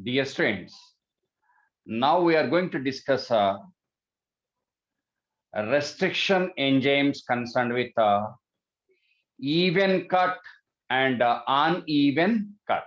Dear students, now we are going to discuss restriction enzymes concerned with even cut and uneven cut.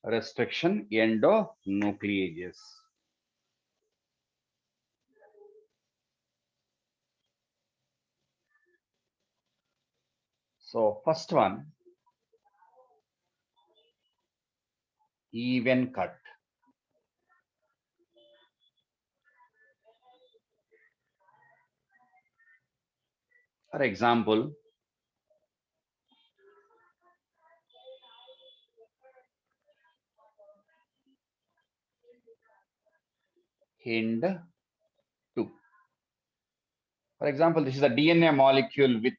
Restriction endonucleases. So first one, even cut. For example, Hind 2. For example, this is a DNA molecule with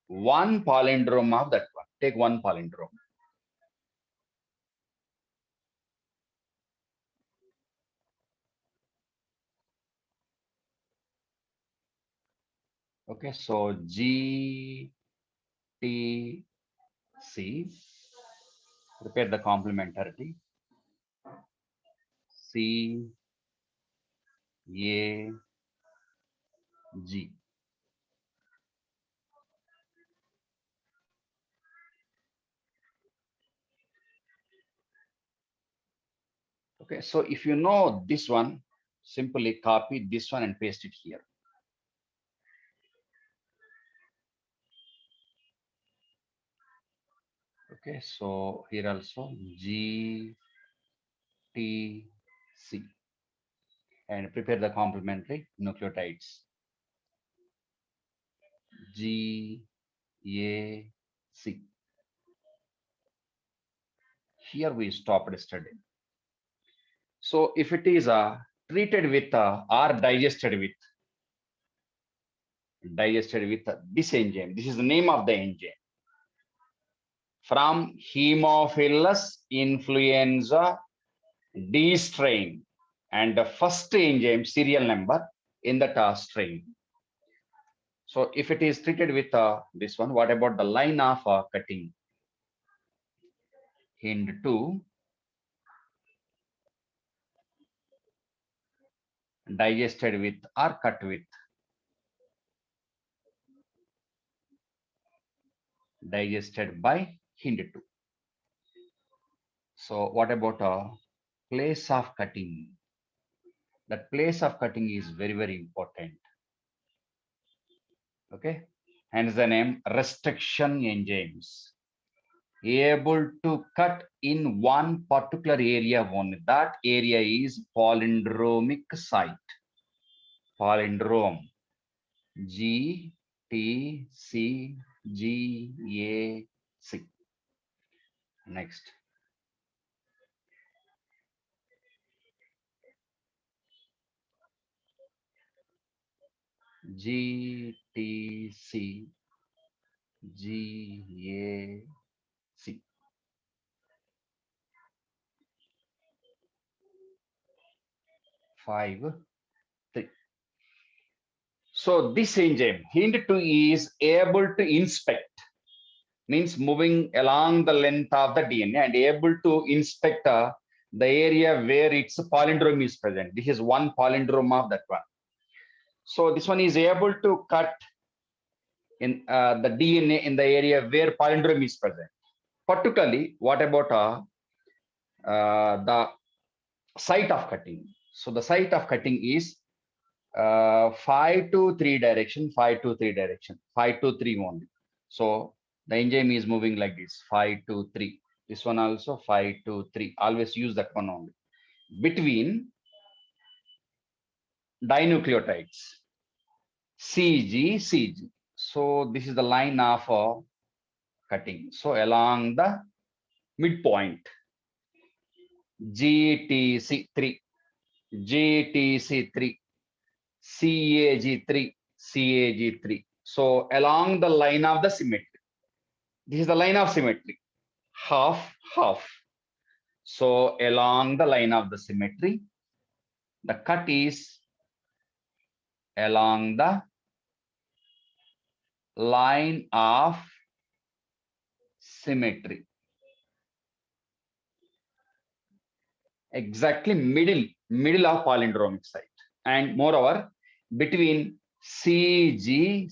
one palindrome of that one. Take one palindrome. Okay, so G, T, C. Prepare the complementarity. C, A, G. Okay, so if you know this one, simply copy this one and paste it here. Okay, so here also G, T, C. And prepare the complementary nucleotides. G, A, C. Here we stopped yesterday. So if it is treated with or digested with this enzyme, this is the name of the enzyme. From Haemophilus influenza D strain and the first enzyme serial number in the strain. So if it is treated with this one, what about the line of cutting? Hind 2 digested with or cut with. Digested by Hind 2. So what about place of cutting? That place of cutting is very, very important. Okay, hence the name restriction enzymes. Able to cut in one particular area only. That area is palindromic site. Palindrome. G, T, C, G, A, C. Next. G, T, C, G, A, C. Five, three. So this enzyme, Hind 2 is able to inspect, means moving along the length of the DNA and able to inspect the area where its palindrome is present. This is one palindrome of that one. So this one is able to cut in the DNA in the area where palindrome is present. Particularly, what about the site of cutting? So the site of cutting is 5 to 3 direction, 5 to 3 direction, 5 to 3 only. So the enzyme is moving like this, 5 to 3. This one also 5 to 3. Always use that one only. Between dinucleotides, CG, CG. So this is the line of cutting. So along the midpoint, GTC3, GTC3, CAG3, CAG3. So along the line of the symmetry, this is the line of symmetry, half, half. So along the line of the symmetry, the cut is along the line of symmetry. Exactly middle of palindromic site. And moreover, between CG.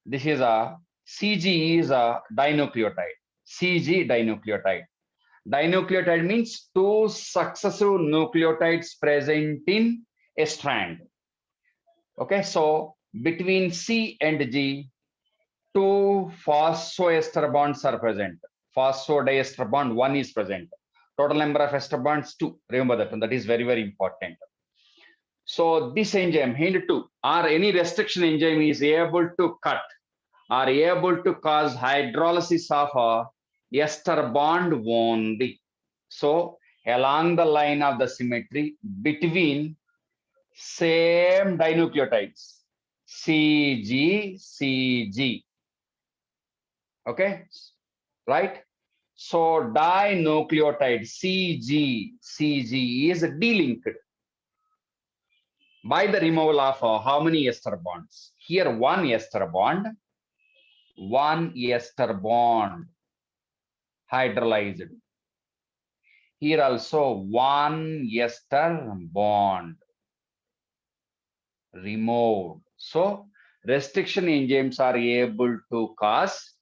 This is a CG is a dinucleotide. CG dinucleotide. Dinucleotide means two successive nucleotides present in a strand. Okay, so between C and G, two phosphoester bonds are present. Phosphodiester bond 1 is present. Total number of ester bonds 2. Remember that one. That is very, very important. So this enzyme, Hind2, or any restriction enzyme is able to cut or able to cause hydrolysis of a ester bond only. So along the line of the symmetry between same dinucleotides, CG. Okay, right? So dinucleotide CG is delinked by the removal of how many ester bonds? Here one ester bond hydrolyzed. Here also one ester bond removed. So restriction enzymes are able to cause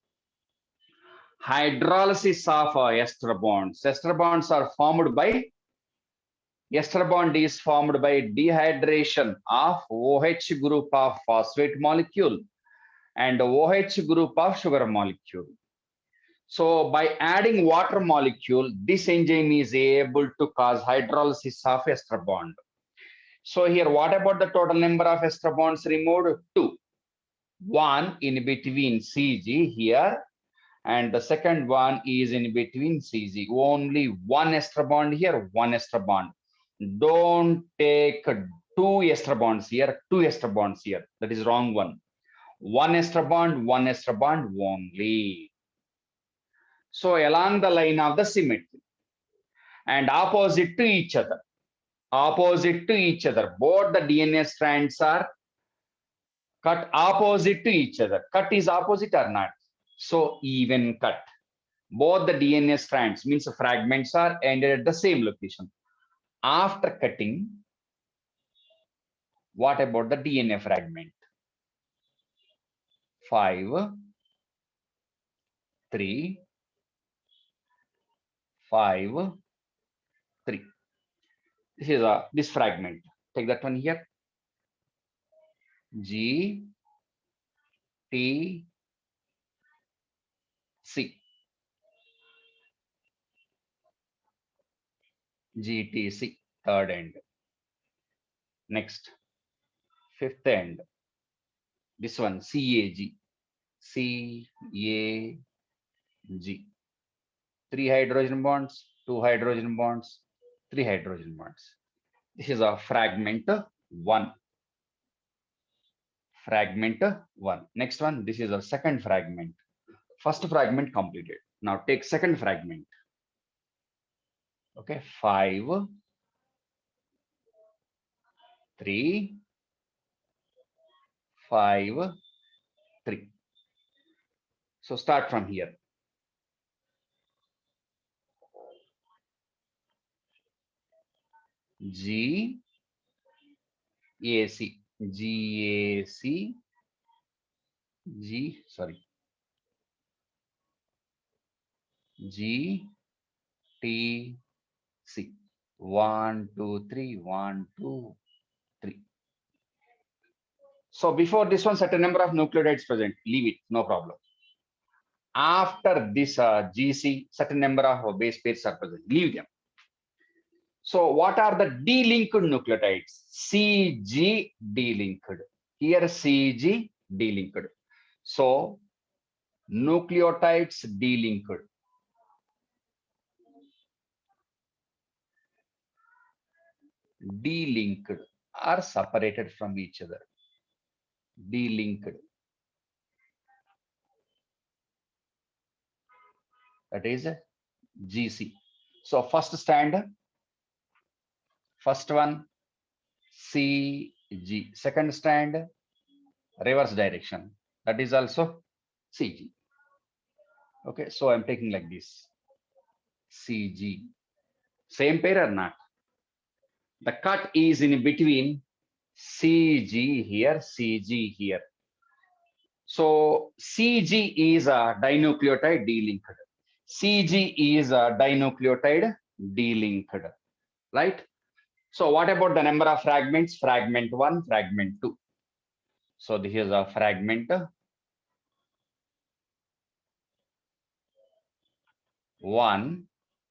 hydrolysis of ester bonds. Ester bonds are formed by ester bond is formed by dehydration of OH group of phosphate molecule and OH group of sugar molecule. So by adding water molecule, this enzyme is able to cause hydrolysis of ester bond. So here, what about the total number of ester bonds removed? 2. One in between CG here, and the second one is in between CG. Only one ester bond here, one ester bond. Don't take two ester bonds here, two ester bonds here. That is wrong one. One ester bond only. So along the line of the symmetry and opposite to each other, both the DNA strands are cut opposite to each other. Cut is opposite or not? So even cut. Both the DNA strands means the fragments are ended at the same location. After cutting, what about the DNA fragment? 5, 3, 5, 3. This is this fragment. Take that one here. G, T, C. GTC, third end. Next, fifth end. This one, CAG. CAG. 3 hydrogen bonds, 2 hydrogen bonds, 3 hydrogen bonds. This is a fragment 1. Fragment 1. Next one, this is a second fragment. First fragment completed. Now take second fragment. Okay, 5, 3, 5, 3. So start from here. G, AC, GAC, GTC. 1, 2, 3, 1, 2, 3. So before this one, certain number of nucleotides present. Leave it, no problem. After this GC, certain number of base pairs are present. Leave them. So what are the delinked nucleotides? CG delinked. Here CG delinked. So nucleotides delinked. Delinked. are separated from each other, delinked. That is GC. So first strand, first one CG, second strand reverse direction, that is also CG. Okay, so I'm taking like this, CG. Same pair or not? The cut is in between CG here, CG here. So CG is a dinucleotide delinked. CG is a dinucleotide delinked, right? So what about the number of fragments? Fragment 1, fragment 2. So this is a fragment 1,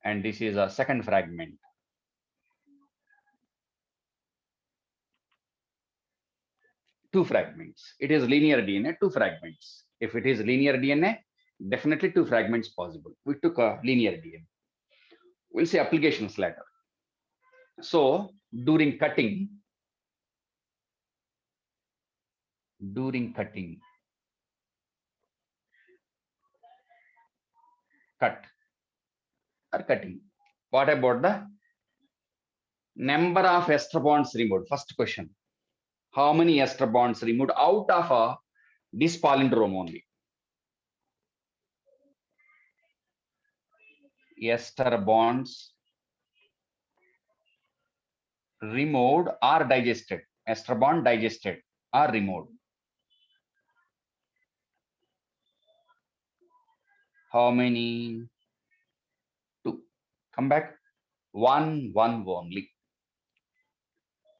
and this is a second fragment. Two fragments. It is linear DNA, two fragments. If it is linear DNA, definitely two fragments possible. We took a linear DNA. We'll see applications later. So during cutting, cut or cutting. What about the number of ester bonds removed? First question. How many ester bonds removed out of this palindrome only? Ester bonds removed or digested. Ester bond digested or removed. How many? 2. Come back. 1 only.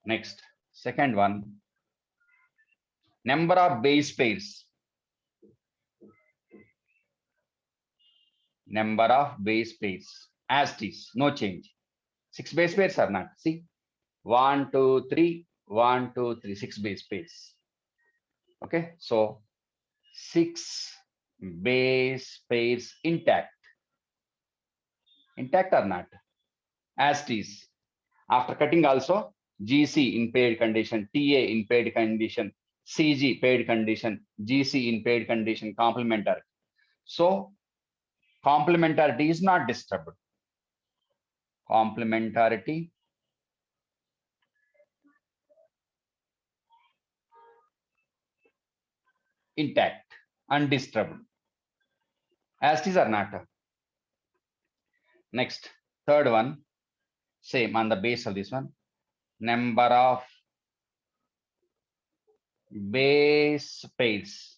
Next, second one. Number of base pairs. Number of base pairs. As it is, no change. 6 base pairs are not. See, 1, 2, 3, 1, 2, 3, 6 base pairs. Okay, so 6 base pairs intact. Intact or not? As it is. After cutting also, GC in paired condition, TA in paired condition, CG paired condition, GC in paired condition, complementary. So complementarity is not disturbed. Complementarity intact, undisturbed. As it is or not? Next, third one, same on the base of this one. Number of base pairs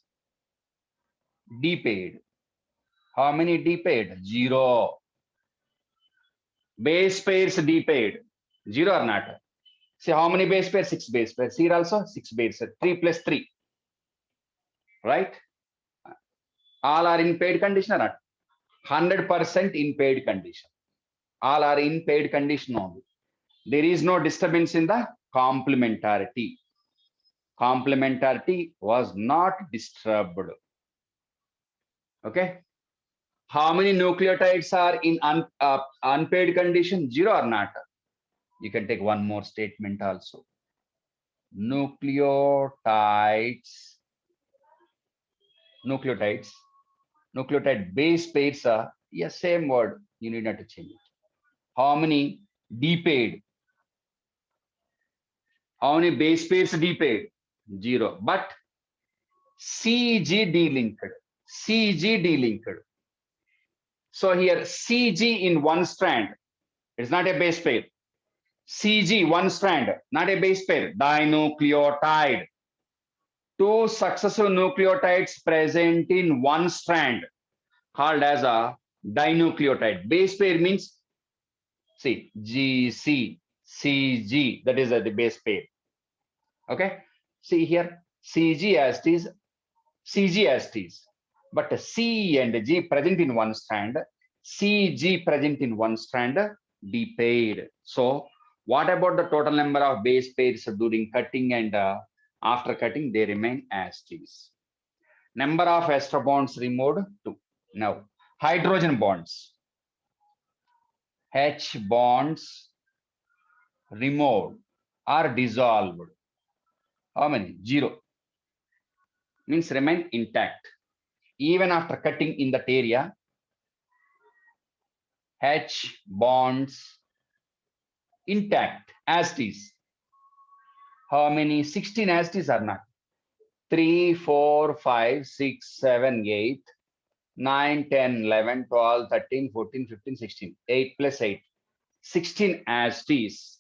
depaired. How many depaired? 0. Base pairs depaired. 0 or not? See how many base pairs? 6 base pairs. Here also 6 base pairs. 3 plus 3. Right? All are in paired condition or not? 100% in paired condition. All are in paired condition only. There is no disturbance in the complementarity. Complementarity was not disturbed. Okay. How many nucleotides are in unpaired condition? 0 or not? You can take one more statement also. Nucleotide base pairs are, yes, same word. You need not to change it. How many depaired? How many base pairs depaired? 0. But CG delinked. CG delinked. So here CG in one strand, it's not a base pair. CG one strand, not a base pair, dinucleotide. 2 successive nucleotides present in one strand called as a dinucleotide. Base pair means, see, GC, CG, that is the base pair. Okay, see here, CG as it is, CG as it is. But C and G present in one strand, CG present in one strand, depaired. So what about the total number of base pairs during cutting and after cutting? They remain as is. Number of ester bonds removed, 2. Now hydrogen bonds. H bonds removed. are dissolved. How many? 0. Means remain intact. Even after cutting in that area, H bonds intact as it is. How many? 16 as it is or not? 3, 4, 5, 6, 7, 8, 9, 10, 11, 12, 13, 14, 15, 16. 8 plus 8. 16 as it is.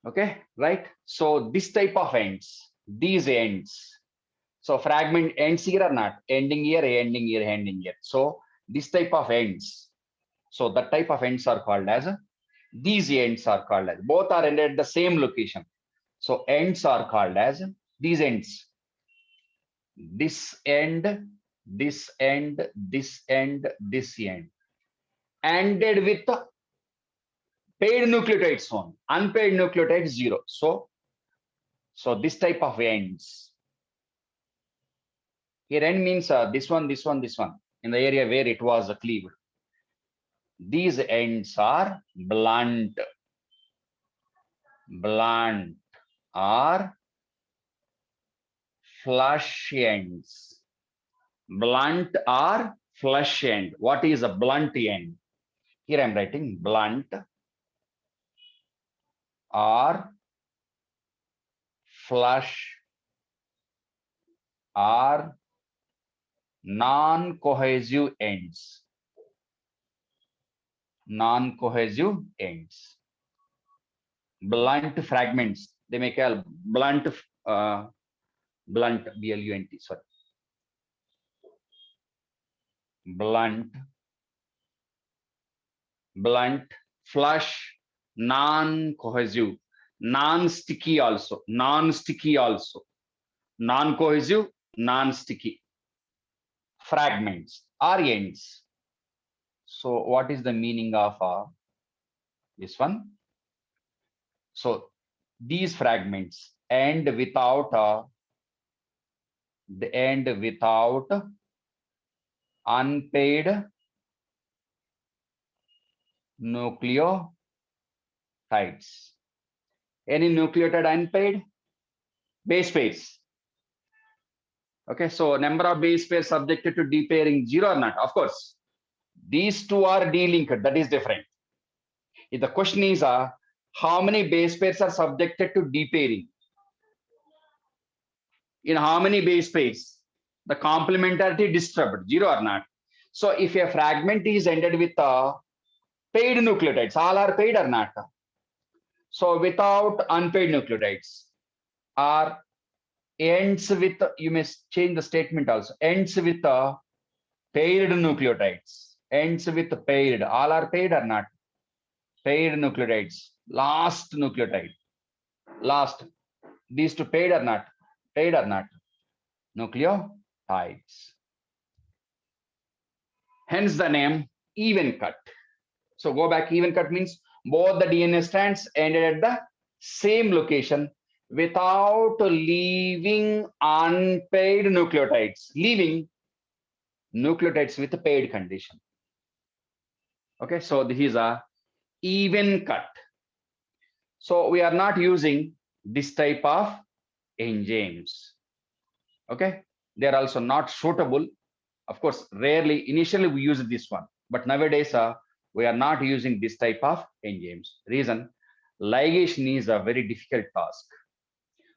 Okay, right? So this type of ends, these ends. So fragment ends here or not? Ending here, ending here, ending here. So this type of ends. So the type of ends are called as, these ends are called as, both are ended at the same location. So ends are called as these ends. This end, this end, this end, this end. Ended with paid nucleotides one, unpaired nucleotides 0. So this type of ends. Here end means this one, this one, this one, in the area where it was cleaved. These ends are blunt. Blunt are flush ends. Blunt are flush end. What is a blunt end? Here I'm writing blunt or flush or non-cohesive ends. Non-cohesive ends. Blunt fragments. They may call blunt, blunt, B-L-U-N-T, sorry. Blunt, flush, non-cohesive, non-sticky also, non-cohesive, non-sticky fragments or ends. So what is the meaning of this one? So these fragments end without unpaired nucleotides. Any nucleotide unpaired? Base pairs. Okay, so number of base pairs subjected to depairing 0 or not? Of course. These two are delinked, that is different. If the question is how many base pairs are subjected to depairing? In how many base pairs? The complementarity disturbed, 0 or not? So if a fragment is ended with paid nucleotides, all are paid or not? So without unpaid nucleotides, or ends with, you may change the statement also, ends with paired nucleotides, ends with paired, all are paid or not? Paired nucleotides, last nucleotide, last, these two paid or not? Paid or not? Nucleotides. Hence the name even cut. So go back, even cut means both the DNA strands ended at the same location without leaving unpaired nucleotides, leaving nucleotides with a paired condition. Okay, so this is a even cut. So we are not using this type of enzymes. Okay, they are also not suitable. Of course, rarely, initially we use this one, but nowadays we are not using this type of enzymes. Reason, ligation is a very difficult task.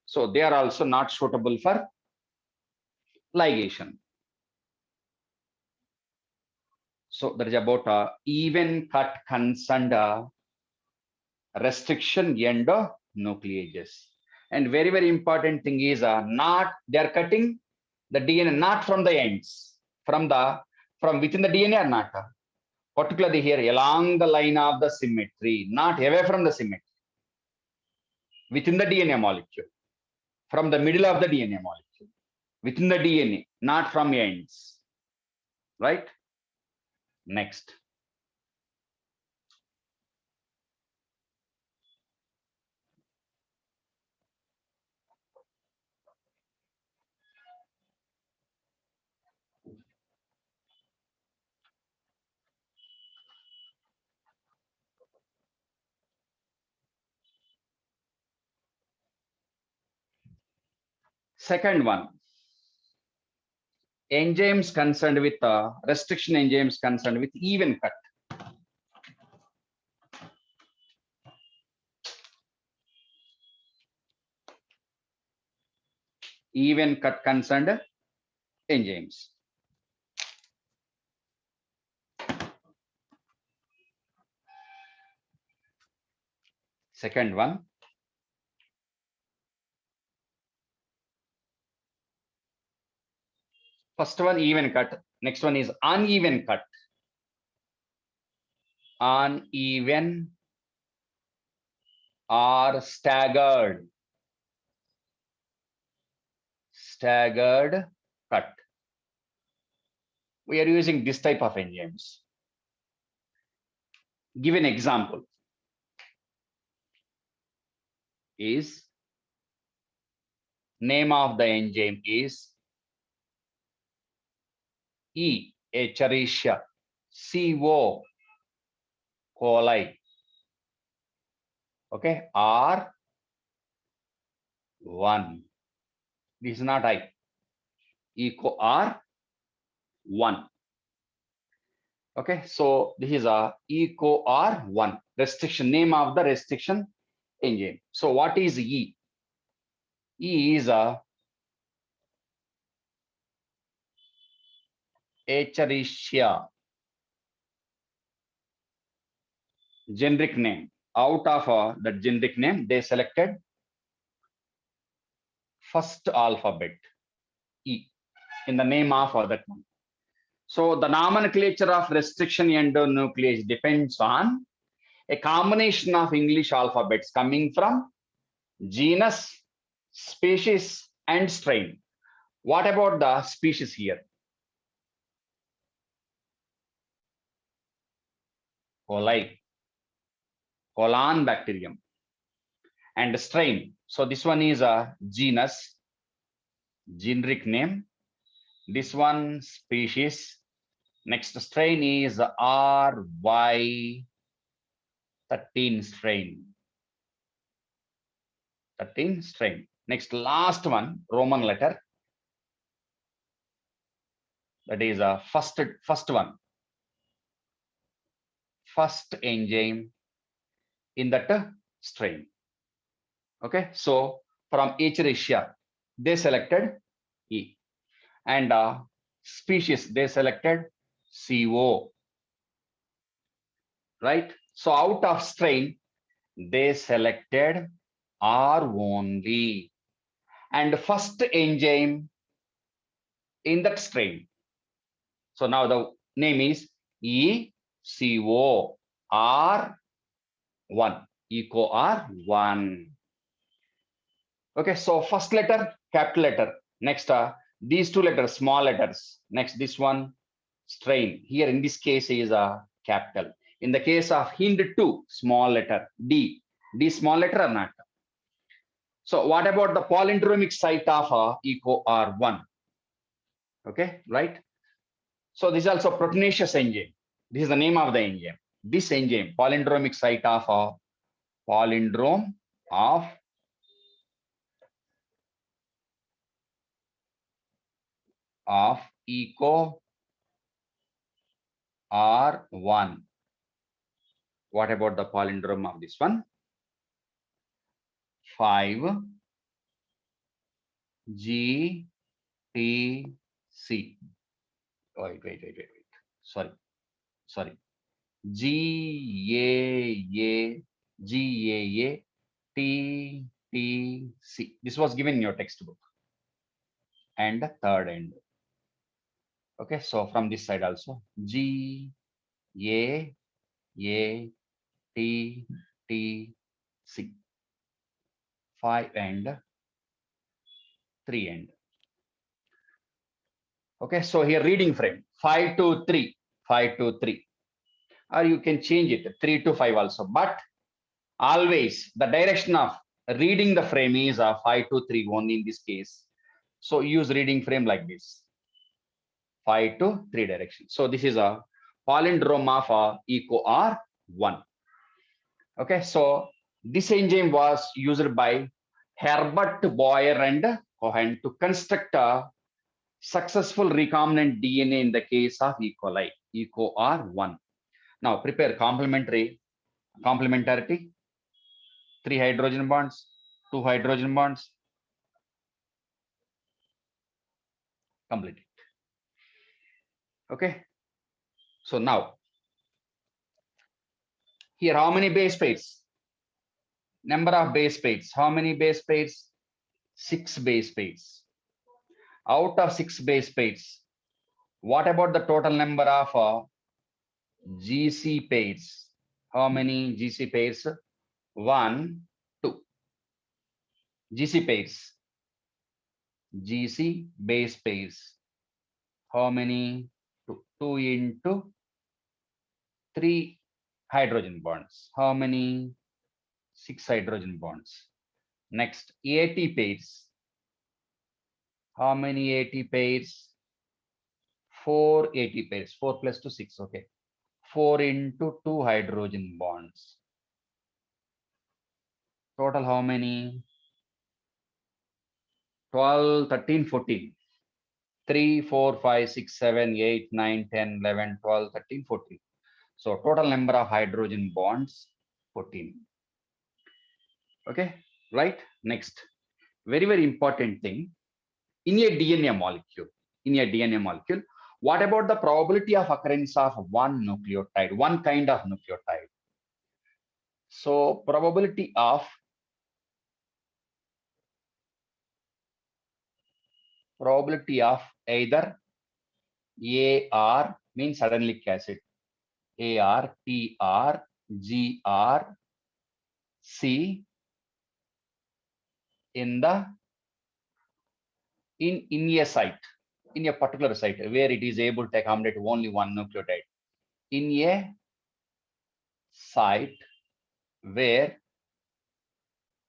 So they are also not suitable for ligation. So that is about even cut concerned restriction endonucleases. And very, very important thing is not, they are cutting the DNA not from the ends, from within the DNA or not. Particularly here along the line of the symmetry, not away from the symmetry, within the DNA molecule, from the middle of the DNA molecule, within the DNA, not from ends, right? Next. Second one, enzymes concerned with restriction enzymes concerned with even cut. Even cut concerned enzymes. Second one, first one even cut, next one is uneven cut. Uneven or staggered cut. We are using this type of enzymes. Give an example. Is name of the enzyme is E. Escherichia CO. coli. Okay, R1. This is not I. EcoR1. Okay, so this is a EcoR1 restriction, name of the restriction enzyme. So what is E? E is a Escherichia, generic name. Out of the generic name, they selected first alphabet E in the name of that one. So the nomenclature of restriction endonuclease depends on a combination of English alphabets coming from genus, species, and strain. What about the species here? Coli, colon bacterium, and strain. So this one is a genus, generic name. This one species. Next strain is RY13 strain. 13 strain. Next last one, Roman letter. That is a first one. First enzyme in that strain. Okay, so from Escherichia, they selected E, and species they selected CO. Right? So out of strain, they selected R only, and first enzyme in that strain. So now the name is EcoR1, EcoR1. Okay, so first letter, capital letter. Next, these two letters, small letters. Next, this one, strain. Here in this case is a capital. In the case of Hind 2, small letter, D. D small letter or not? So what about the palindromic site of EcoR1? Okay, right? So this is also proteinaceous enzyme. This is the name of the enzyme. This enzyme, palindromic site of palindrome of EcoR1. What about the palindrome of this one? 5GTC. Wait. Sorry. GAATTC. This was given in your textbook. And the third end. Okay, so from this side also, GAATTC. 5 and 3 end. Okay, so here reading frame 5 to 3, 5 to 3, or you can change it 3 to 5 also, but always the direction of reading the frame is 5 to 3 only in this case. So use reading frame like this, 5 to 3 direction. So this is a palindrome of EcoR1. Okay, so this enzyme was used by Herbert Boyer and and to construct a successful recombinant DNA in the case of E. coli, EcoR1. Now prepare complementarity, 3 hydrogen bonds, 2 hydrogen bonds, complete it. Okay. So now, here how many base pairs? Number of base pairs. How many base pairs? 6 base pairs. Out of 6 base pairs, what about the total number of GC pairs? How many GC pairs? 1, 2. GC pairs. GC base pairs. How many? 2. 2 into 3 hydrogen bonds. How many? 6 hydrogen bonds. Next, AT pairs. How many AT pairs? 4 AT pairs. 4 plus 2, 6. Okay. 4 into 2 hydrogen bonds. Total how many? 12, 13, 14. 3, 4, 5, 6, 7, 8, 9, 10, 11, 12, 13, 14. So total number of hydrogen bonds, 14. Okay, right? Next, very, very important thing. In a DNA molecule, what about the probability of occurrence of one nucleotide, one kind of nucleotide? So probability of either AR means suddenlic acid, AR, TR, GR, C in a site, in a particular site where it is able to accommodate only one nucleotide. In a site where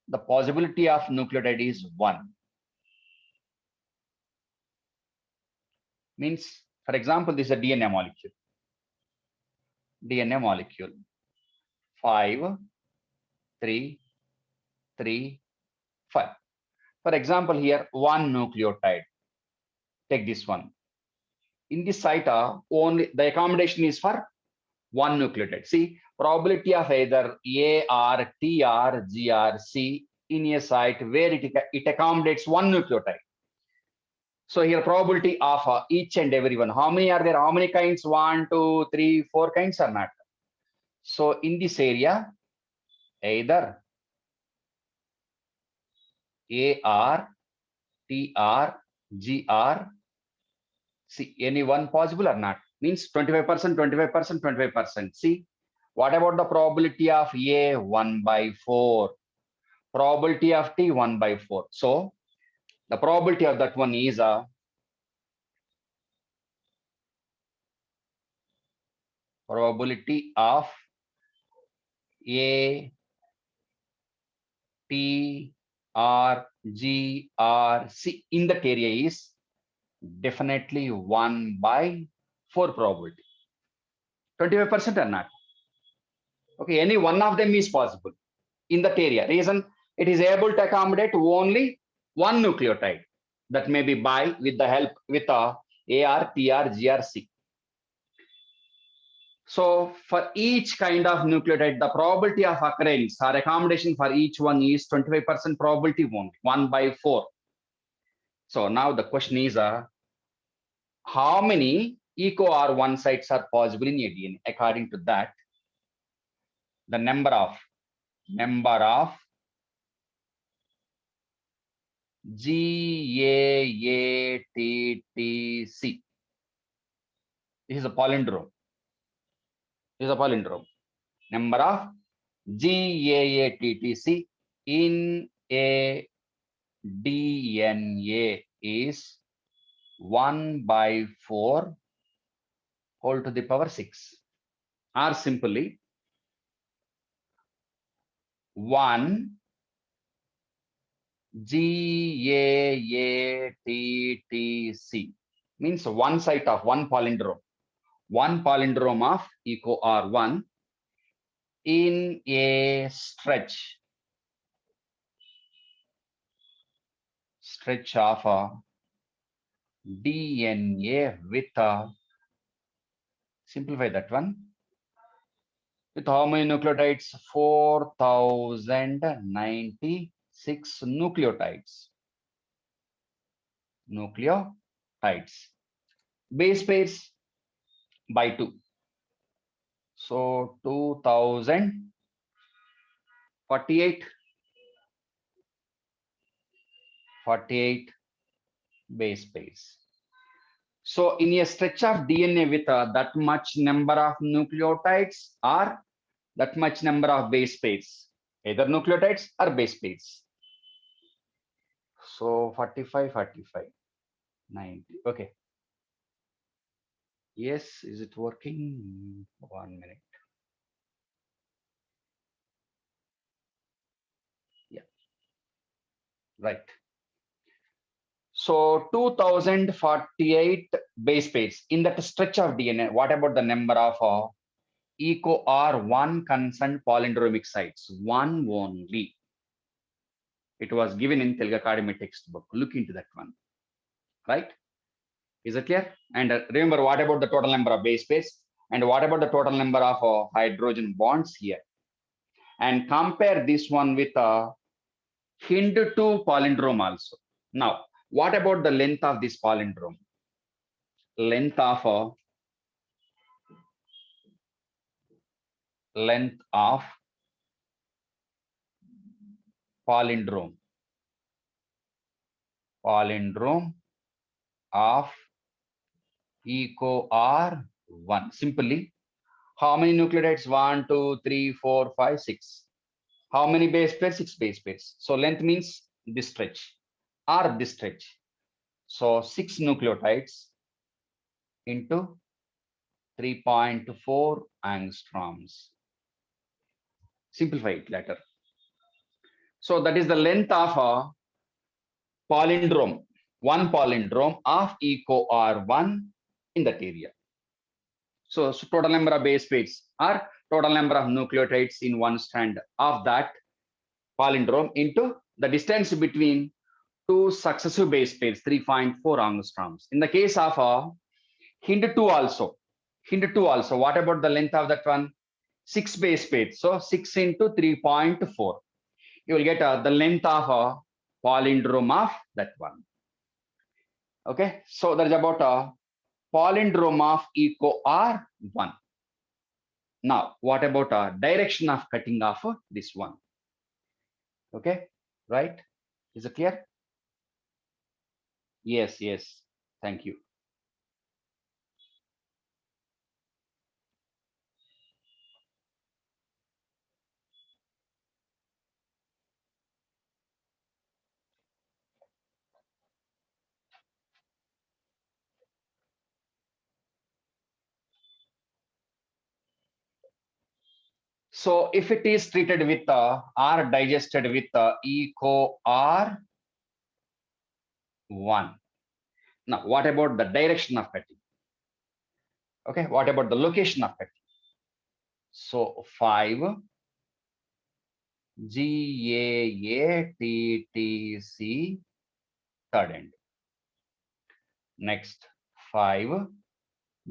the possibility of nucleotide is 1. Means, for example, this is a DNA molecule. 5, 3, 3, 5. For example, here one nucleotide. Take this one. In this site, only the accommodation is for one nucleotide. See, probability of either AR, TR, GR, C in a site where it accommodates one nucleotide. So here probability of each and every one. How many are there? How many kinds? 1, 2, 3, 4 kinds are not. So in this area, either AR, TR, GR, C, any one possible or not? Means 25%, 25%, 25%. See, what about the probability of A? 1 by 4. Probability of T? 1 by 4. So the probability of that one is probability of A, T, R, G, R, C in that area is definitely 1 by 4 probability. 25% or not? Okay, any one of them is possible in that area. Reason, it is able to accommodate only one nucleotide that may be with the help with AR, TR, GR, C. So for each kind of nucleotide, the probability of occurrence or accommodation for each one is 25% probability only, 1 by 4. So now the question is, how many EcoR1 sites are possible in a DNA? According to that, the number of GAATTC. This is a palindrome. Number of GAATTC in a DNA is 1 by 4 whole to the power 6. Or simply 1 GAATTC means one site of one palindrome of EcoR1 in a stretch stretch of DNA with simplify that one with how many nucleotides? 4096 nucleotides. Base pairs by 2. So 2048 base pairs. So in a stretch of DNA with that much number of nucleotides or that much number of base pairs, either nucleotides or base pairs. So 45, 90. Okay. Yes, is it working? 1 minute. Yeah, right. So 2048 base pairs in that stretch of DNA. What about the number of EcoRI concerned palindromic sites? One only. It was given in Telugu Academy textbook. Look into that one. Right? Is it clear? And remember, what about the total number of base pairs? And what about the total number of hydrogen bonds here? And compare this one with Hind 2 palindrome also. Now, what about the length of this palindrome? Length of palindrome of EcoRI. Simply, how many nucleotides? 1, 2, 3, 4, 5, 6. How many base pairs? 6 base pairs. So length means this stretch or this stretch. So 6 nucleotides into 3.4 angstroms. Simplify it later. So that is the length of a palindrome, one palindrome of EcoRI in that area. So total number of base pairs or total number of nucleotides in one strand of that palindrome into the distance between two successive base pairs, 3.4 angstroms. In the case of Hind 2 also, what about the length of that one? 6 base pairs. So 6 into 3.4. You will get the length of a palindrome of that one. Okay, so that is about a palindrome of EcoRI. Now, what about a direction of cutting of this one? Okay, right? Is it clear? Yes, yes. Thank you. So if it is treated with or digested with EcoRI. Now, what about the direction of cutting? Okay, what about the location of cutting? So 5 GAATTC third end. Next 5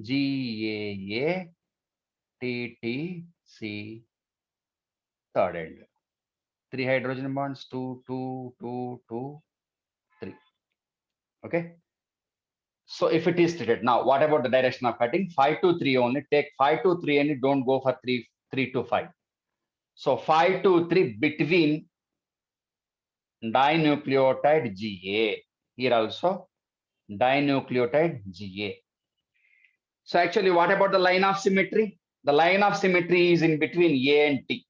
GAATTC third end. 3 hydrogen bonds, 2, 2, 2, 2, 3. Okay. So if it is treated, now what about the direction of cutting? 5 to 3 only. Take 5 to 3 and don't go for 3 to 5. So 5 to 3 between dinucleotide GA. Here also dinucleotide GA. So actually, what about the line of symmetry? The line of symmetry is in between A and T,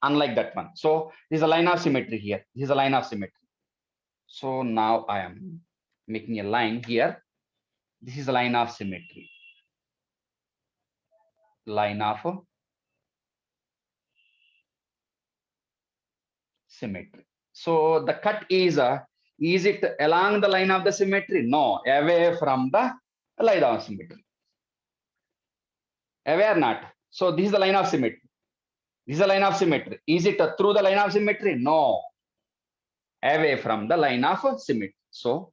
unlike that one. So this is a line of symmetry here. This is a line of symmetry. So now I am making a line here. This is a line of symmetry. Line of symmetry. So the cut is it along the line of the symmetry? No, away from the line of symmetry. Away or not? So this is the line of symmetry. This is a line of symmetry. Is it through the line of symmetry? No. away from the line of symmetry. So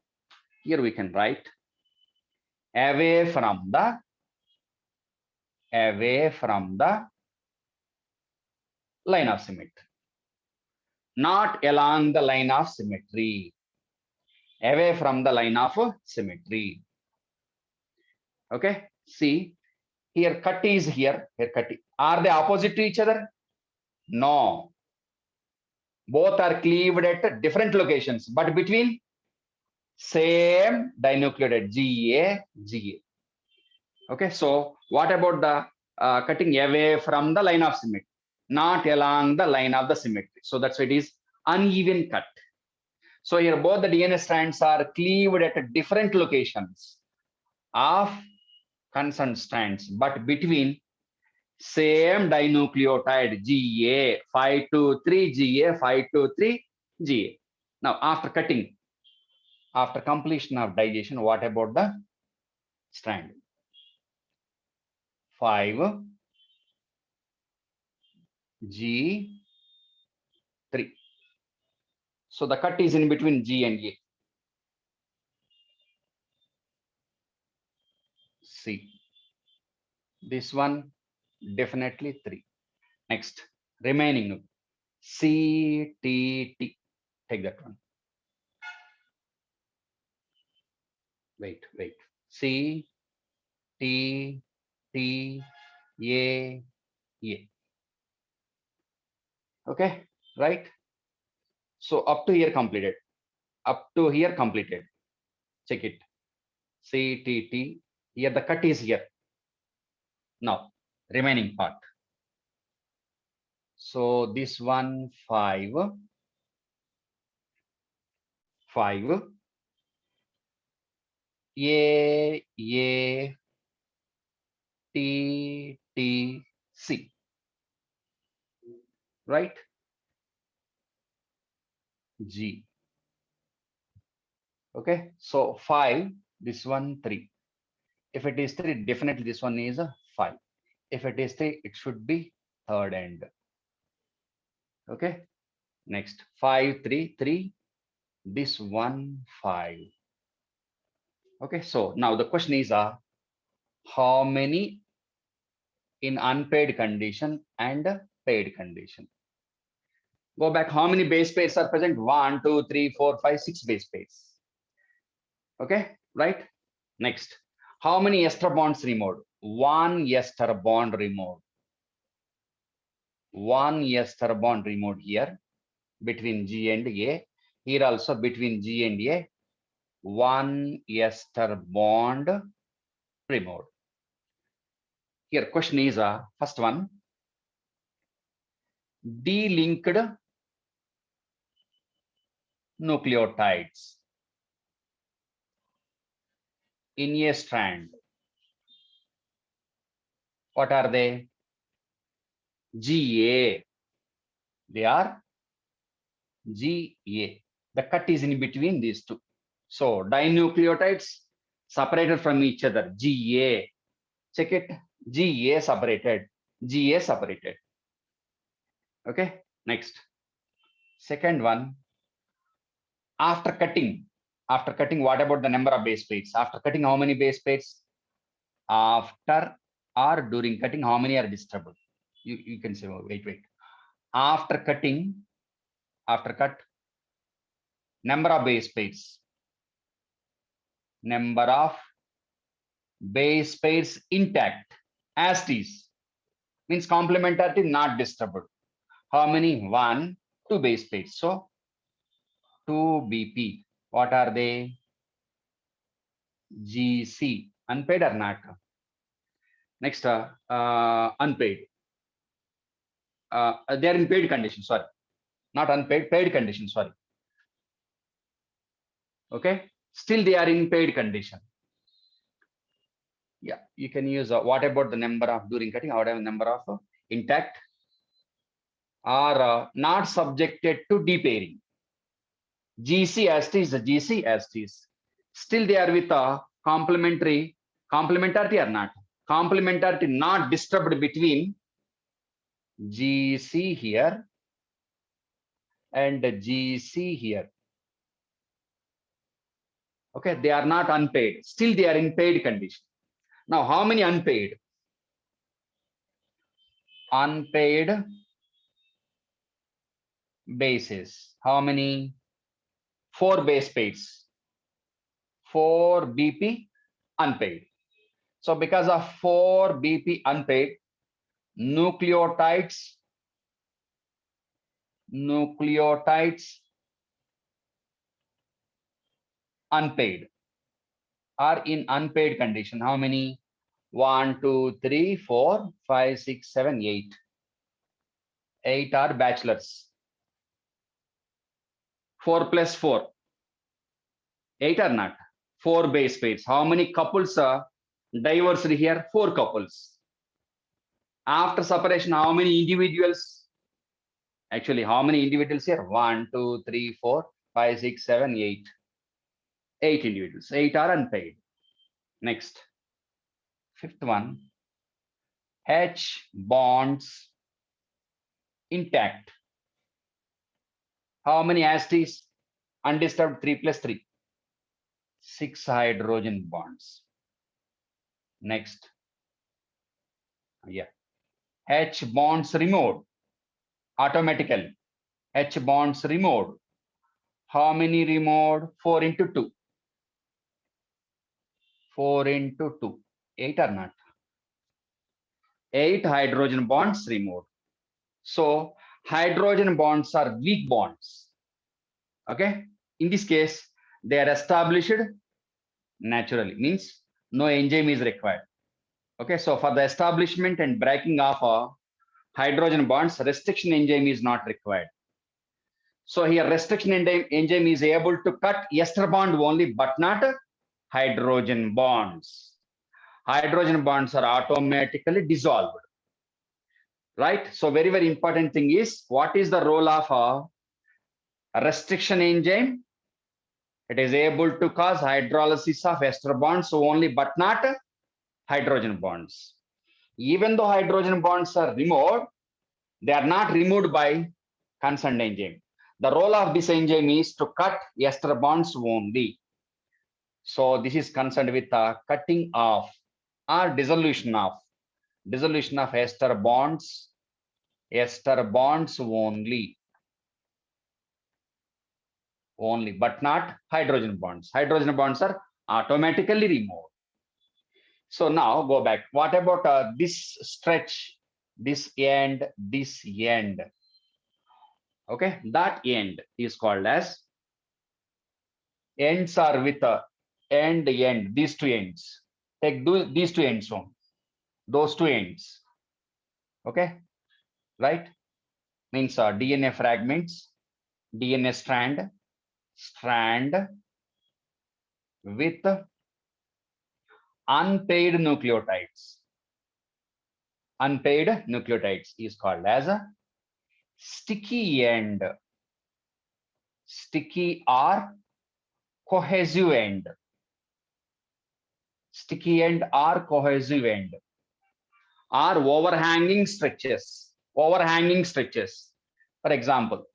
here we can write away from the line of symmetry, not along the line of symmetry, away from the line of symmetry. Okay, see here cut is here, cut. Are they opposite to each other? No. Both are cleaved at different locations, but between same dinucleotide GA. Okay, so what about the cutting away from the line of symmetry, not along the line of the symmetry? So that's why it is uneven cut. So here both the DNA strands are cleaved at different locations of concerned strands, but between same dinucleotide GA 523 GA 523 GA. Now after cutting, after completion of digestion, what about the strand? 5 G3. So the cut is in between G and A. C. This one definitely 3. Next, remaining C, T, T. Take that one. Wait. C, T, T, A. Okay, right? So up to here completed. Check it. C, T, T. Here the cut is here. Now, remaining part. So this one 5, A, T, T, C. Right? G. Okay, so 5, this one 3. If it is 3, definitely this one is a 5. If it is 3, it should be third end. Okay, next 5, 3, 3. This one 5. Okay, so now the question is how many in unpaired condition and paired condition? Go back, how many base pairs are present? 1, 2, 3, 4, 5, 6 base pairs. Okay, right? Next, how many ester bonds removed? 1 ester bond removed. 1 ester bond removed here between G and A. Here also between G and A, 1 ester bond removed. Here question is first one, de-linked nucleotides in a strand. What are they? GA. They are GA. The cut is in between these two. So dinucleotides separated from each other. GA. Check it. GA separated. GA separated. Okay. Next. Second one. After cutting, what about the number of base pairs? After cutting, how many base pairs? After or during cutting, how many are disturbed? You can say, oh, wait. After cut, number of base pairs. Number of base pairs intact as it is. Means complementarity not disturbed. How many? 1, 2 base pairs. So 2 BP. What are they? GC. Unpaired or not? Next, unpaid. They are in paid condition. Sorry, not unpaid. Paid condition. Sorry. Okay. Still, they are in paid condition. Yeah, you can use. What about the number of during cutting? What about the number of intact or not subjected to depairing? GC as it is. GC as it is. Still, they are with complementarity or not? Complementarity not disturbed between GC here and GC here. Okay, they are not unpaid. Still, they are in paid condition. Now, how many unpaid? Unpaid bases. How many? 4 base pairs. 4 BP unpaid. So because of 4 BP unpaid, nucleotides unpaid are in unpaid condition. How many? 1, 2, 3, 4, 5, 6, 7, 8. 8 are bachelors. 4 plus 4. 8 are not. 4 base pairs. How many couples are divorced here? 4 couples. After separation, how many individuals? Actually, how many individuals here? 1, 2, 3, 4, 5, 6, 7, 8. 8 individuals. 8 are unpaid. Next. 5th one. H bonds intact. How many asties? Undisturbed 3 plus 3. 6 hydrogen bonds. Next. Yeah. H bonds removed automatically. H bonds removed. How many removed? 4 into 2. 4 into 2. 8 or not? 8 hydrogen bonds removed. So hydrogen bonds are weak bonds. Okay. In this case, they are established naturally. Means no enzyme is required. Okay. So for the establishment and breaking of hydrogen bonds, restriction enzyme is not required. So here restriction enzyme is able to cut ester bond only, but not hydrogen bonds. Hydrogen bonds are automatically dissolved. Right? So very, very important thing is, what is the role of a restriction enzyme? It is able to cause hydrolysis of ester bonds only, but not hydrogen bonds. Even though hydrogen bonds are removed, they are not removed by concerned enzyme. The role of this enzyme is to cut ester bonds only. So this is concerned with cutting off or dissolution of ester bonds only, but not hydrogen bonds. Hydrogen bonds are automatically removed. So now go back. What about this stretch, this end, this end? Okay, that end is called as, ends are with a end, these 2 ends. Take these 2 ends home, those 2 ends. Okay, right? Means DNA fragments, DNA strand with unpaired nucleotides. Unpaired nucleotides is called as a sticky end. Sticky or cohesive end. Sticky end or cohesive end. Or overhanging stretches. Overhanging stretches. For example,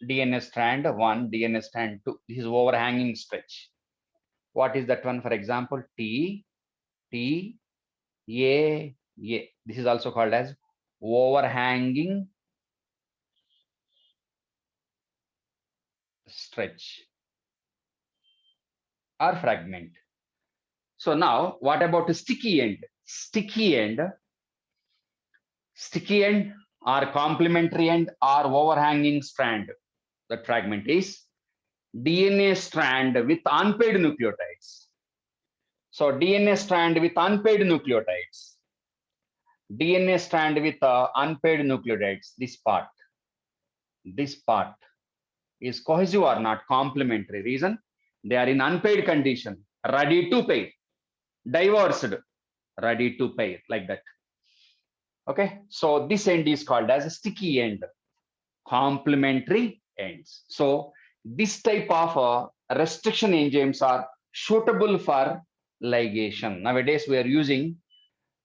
DNA strand 1, DNA strand 2. This is overhanging stretch. What is that one? For example, T, A. This is also called as overhanging stretch or fragment. So now, what about the sticky end? Sticky end or complementary end or overhanging strand. The fragment is DNA strand with unpaired nucleotides. So DNA strand with unpaired nucleotides. DNA strand with unpaired nucleotides. This part is cohesive or not complementary. Reason, they are in unpaired condition, ready to pair, divorced, ready to pair, like that. Okay, so this end is called as a sticky end, complementary ends. So this type of restriction enzymes are suitable for ligation. Nowadays we are using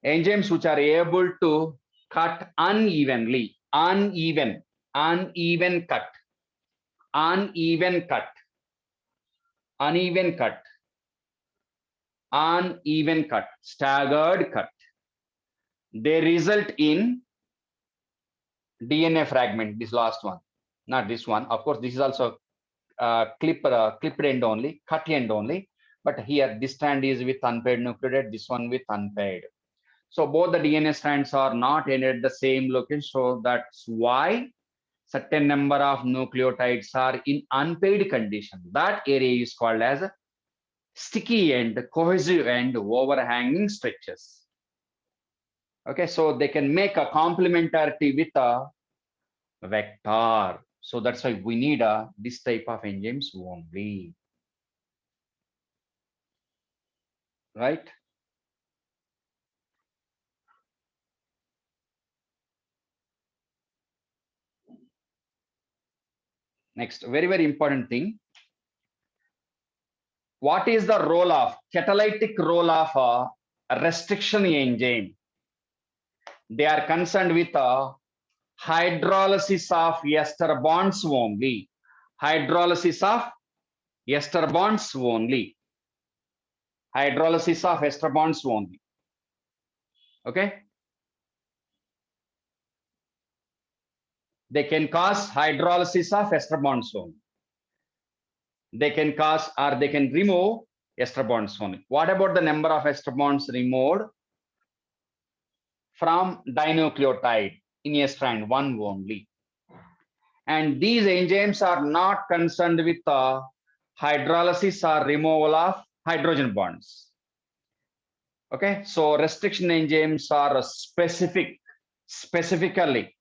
enzymes which are able to cut unevenly, uneven cut. uneven cut, staggered cut. They result in DNA fragment, this last one, not this one. Of course, this is also clipped end only, cut end only. But here, this strand is with unpaired nucleotide, this one with unpaired. So both the DNA strands are not ended at the same location. So that's why certain number of nucleotides are in unpaired condition. That area is called as sticky end, cohesive end, overhanging stretches. Okay, so they can make a complementarity with a vector. So that's why we need this type of enzymes only. Right? Next, very, very important thing. What is the role of catalytic role of a restriction enzyme? They are concerned with hydrolysis of ester bonds only. Hydrolysis of ester bonds only. Hydrolysis of ester bonds only. Okay. They can cause hydrolysis of ester bonds only. They can cause or they can remove ester bonds only. What about the number of ester bonds removed from dinucleotide in a strand? One only. And these enzymes are not concerned with hydrolysis or removal of hydrogen bonds. Okay, so restriction enzymes are specifically,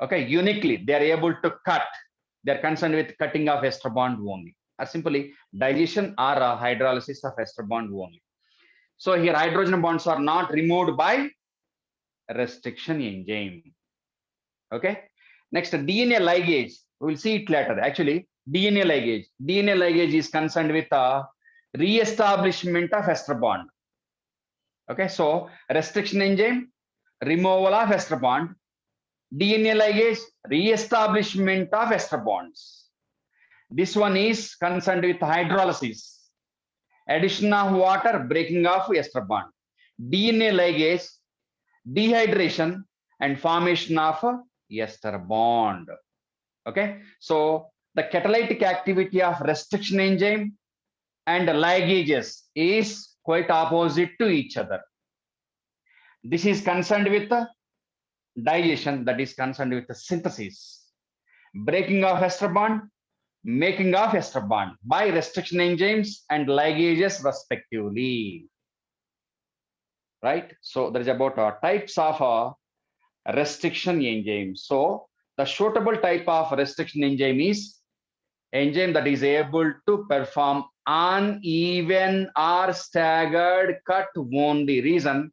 okay, uniquely, they are able to cut. They are concerned with cutting of ester bond only, or simply digestion or hydrolysis of ester bond only. So here hydrogen bonds are not removed by restriction enzyme. Okay. Next, DNA ligase. We will see it later. Actually, DNA ligase. DNA ligase is concerned with re-establishment of ester bond. Okay, so restriction enzyme, removal of ester bond, DNA ligase, re-establishment of ester bonds. This one is concerned with hydrolysis, addition of water, breaking of ester bond. DNA ligase, dehydration and formation of ester bond. Okay, so the catalytic activity of restriction enzyme and ligases is quite opposite to each other. This is concerned with the digestion, that is concerned with the synthesis, breaking of ester bond, making of ester bond by restriction enzymes and ligases respectively. Right? So there is about types of restriction enzymes. So the suitable type of restriction enzyme is enzyme that is able to perform uneven or staggered cut only. Reason,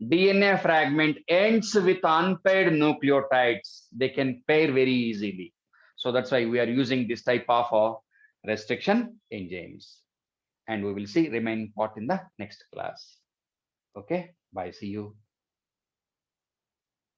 DNA fragment ends with unpaired nucleotides. They can pair very easily. So that's why we are using this type of restriction enzymes. And we will see remaining part in the next class. Okay, bye, see you.